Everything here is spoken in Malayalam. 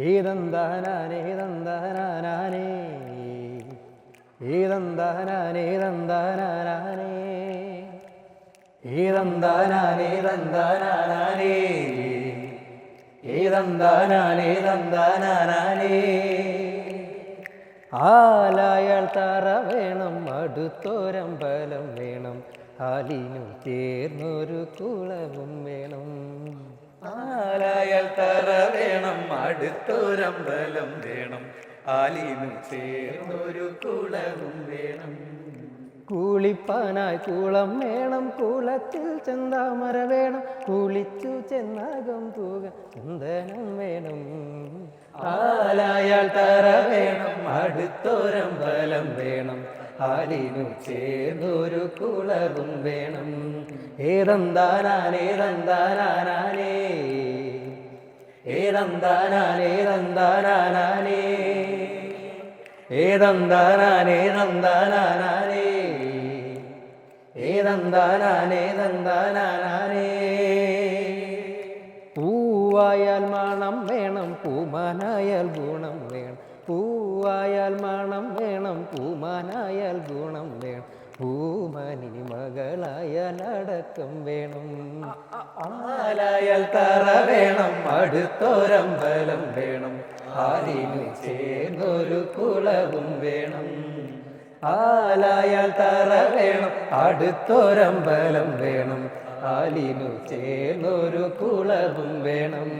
ഏതന്താനാനേ തന്താനാനേ ഏതന്താനാനേ തന്താനാനേ ഏതന്താനാനേ തന്താനാനേ ഏതന്താനാനേ തന്താനാനേ ആലായാൽ തറ വേണം അടുത്തോരമ്പലം വേണം ആലിനു ചേർന്നൊരു കുളവും വേണം ആലായാൽ തറ വേണം അടുത്തൊരമ്പലം വേണം ആലിനു ചേർന്നൊരു കുളവും വേണം കുളിപ്പാനായി കുളം വേണം കുളത്തിൽ ചെന്താമര വേണം കുളിച്ചു ചെന്നകം തൂക ചന്ദനം വേണം ആലായാൽ തറ വേണം അടുത്തൊരമ്പലം വേണം ആലിനു ചേർന്നൊരു കുളവും വേണം ഏതന്താനാനേ തന്താനാനേ ഏതന്താനാനേ തന്താനാനേ ഏതന്താനാനേ തന്താനാനേ ഏതന്താനാനേ തന്താനാനേ പൂവായാൽ മണം വേണം പൂമാനായാൽ ഗുണം വേണം പൂവായാൽ മണം വേണം പൂമാനായാൽ ഗുണം വേണം പൂമാനിനി മകളായാൽ അടക്കം വേണം ആലായാൽ തറ വേണം അടുത്തൊരമ്പലം വേണം ആലിനു ചേർന്നൊരു കുളവും വേണം ആലായാൽ തറ വേണം അടുത്തൊരമ്പലം വേണം ആലിനു ചേർന്നൊരു കുളവും വേണം